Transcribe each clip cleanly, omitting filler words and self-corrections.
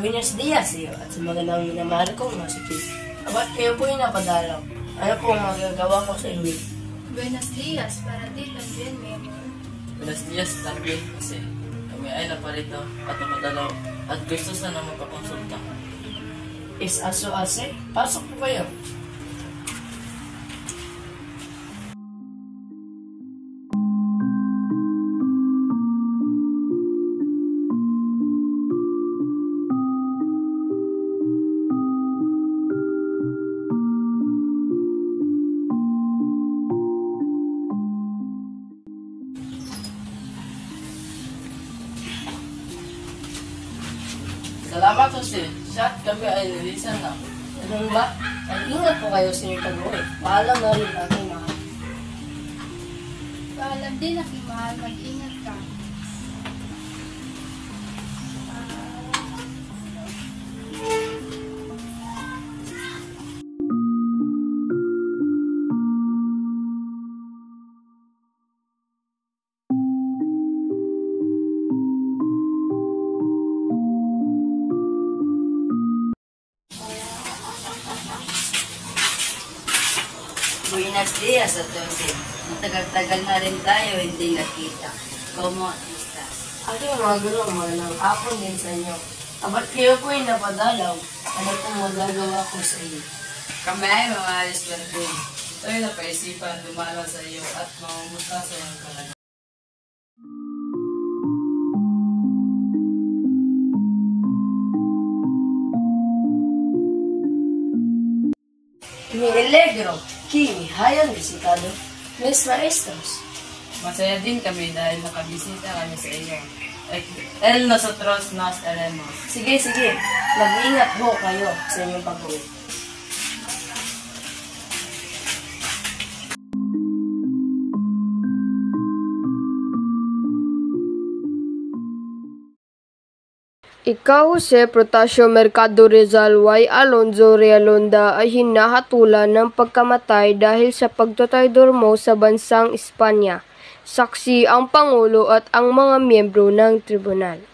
Buenos dias iyo at sa magandang minamahal kong mga sikip. Abat kayo po yung napadalaw. Ano po ang magagawa ko sa inyo? Buenos dias, para ti también, mi amor. Buenos dias también kasi kami ay naparito at napadalaw at gusto sana magpakonsulta. Is aso ase? Pasok po kayo. Salamat Jose. Siya at kami ay nilisan na. Ganun ba? Mag-ingat po kayo sa inyong pag-uwi. Paalam na rin aking mahal. Paalam din, aking mahal. Mag-ingat ka. Buenos dias, Jose. Matagal-tagal na rin tayo hindi nakita. ¿Cómo estás? Aking mga gulong, magandang hapon din sa inyo. Abat kayo po yung napadalaw. Ano pong magagawa ko sa inyo? Kami ay mamahalis pa rin. Tayo napaisipan lumala sa iyo at mamumusta sa iyong kalagayan. Me alegro que me hayan visitado mis maestros. Masaya din kami dahil nakabisita kami sa iyo. El nosotros nos queremos. Sige, sige. Mag-ingat ho kayo sa inyong pag-uwi. Ikaw, Jose Protasio Mercado Rizal Y. Alonzo Realonda ay hinahatulan ng pagkamatay dahil sa pagtataydor mo sa bansang Espanya. Saksi ang Pangulo at ang mga miyembro ng tribunal.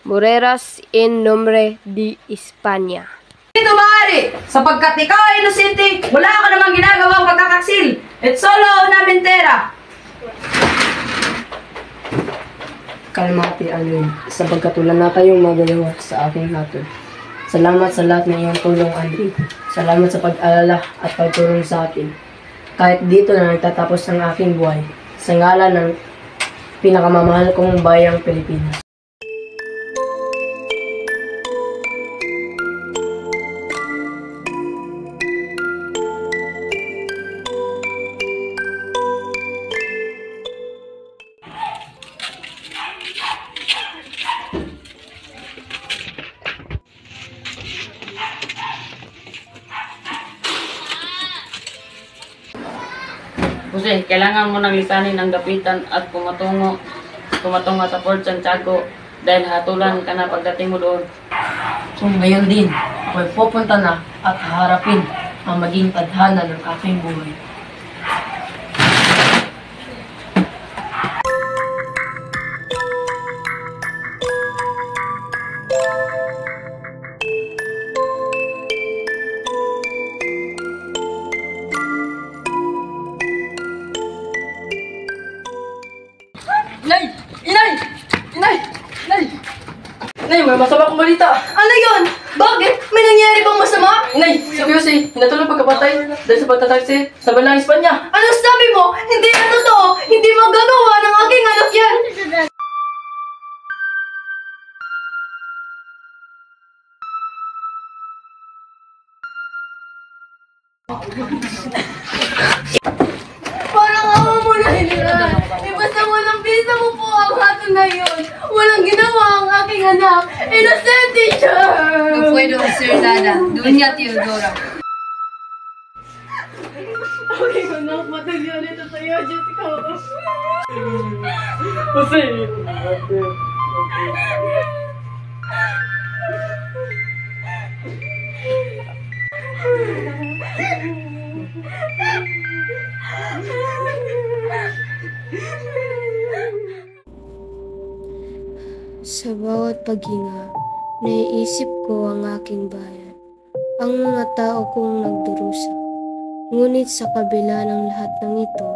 Moreras en nombre de España. Dito maaari, sapagkat ikaw ay inosente, wala ka namang ginagawang pagkakaksil. Et solo una mentera. Kalmati, Alvin, sapagkat wala na tayong magagawa sa aking hatod. Salamat sa lahat ng iyong tulong, Alvin. Salamat sa pag-alala at pagtulong sa akin. Kahit dito na nagtatapos ang aking buhay, sa ngalan ng pinakamamahal kong bayang Pilipinas. Jose, kailangan mo nang lisanin ang gapitan at kumatungo sa Fort Santiago dahil hatulan ka na pagdating mo doon. Kung ngayon din, ako'y pupunta na at haharapin ang maging tadhana ng aking buhay. Inay! Inay! Inay! Inay! Inay, may masama akong balita. Ano yun? Bakit? May nangyari bang masama? Inay, si Jose, hinatulong pagkapatay dahil sa pagtataksi sa banlang Espanya. Ano sabi mo? Hindi na totoo! Hindi magagawa ng aking anak yan! Parang awa mo na Hilira. Basta walang bisa mo po ang hato na yun. Walang ginawa ang aking anak. Innocente siya! No puedo hacer nada. Doña Teodora. Aking anak, matalyan ito sa'yo, Diyos ko. Jose! Sa bawat paghinga, Naiisip ko ang aking bayan, ang mga tao kong nagdurusa. Ngunit sa kabila ng lahat ng ito,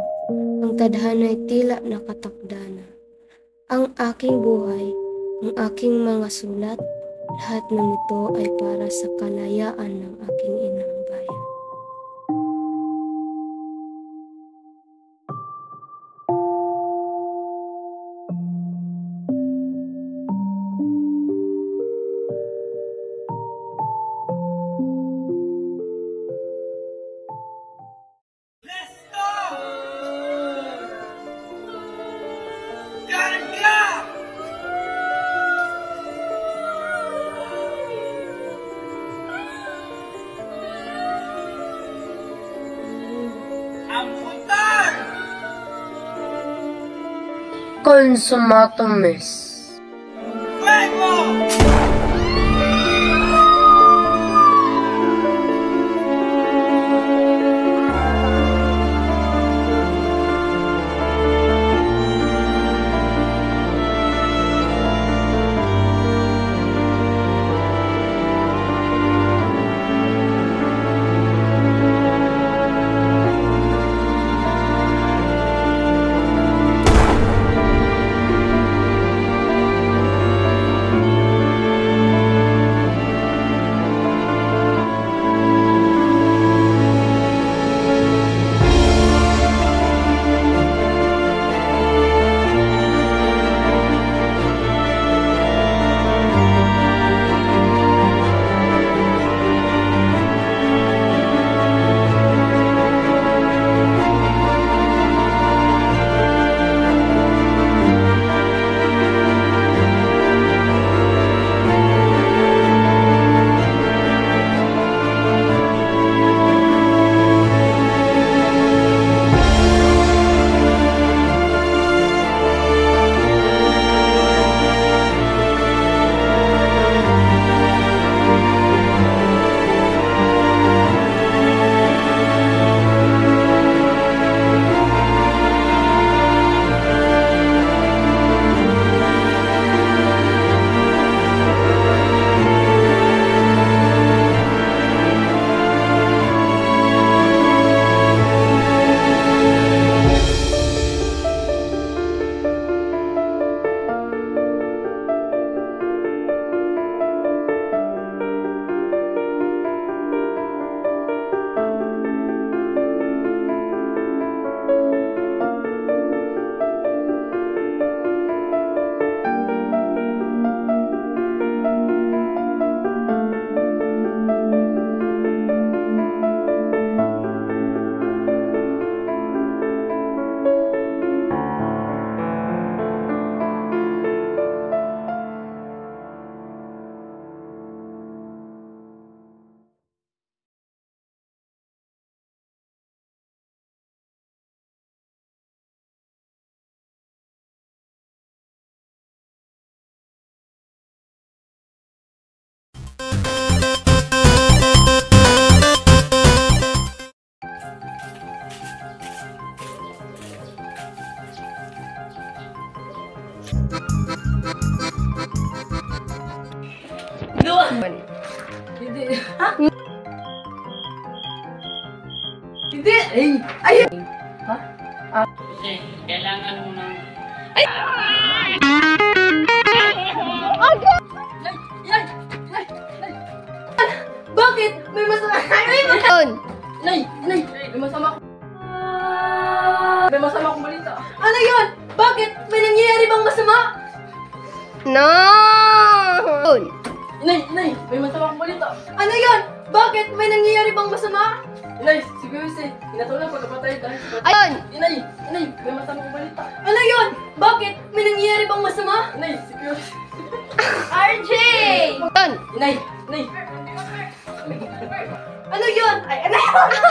ang tadhana ay tila nakatakda na. Ang aking buhay, ang aking mga sulat, lahat ng ito ay para sa kalayaan ng aking inang bayan. Consumatomes. Hindi! Ay! Kasi kailangan mo ng... Bakit? May masama. Nay! May masama ko. May masama akong balita. Ano yun? Bakit? May nangyayari bang masama? No! Nay! May masama akong balita. Ano yun? Bakit? May nangyayari bang masama? Inay, si Guse, hinatulang pagkapatay dahil sa Ayun! Inay, may masama akong balita. Ano yun? Bakit? May nangyayari bang masama? Inay, si Guse. RJ! Ayun! Inay! Ano yun? Ay, ano yun?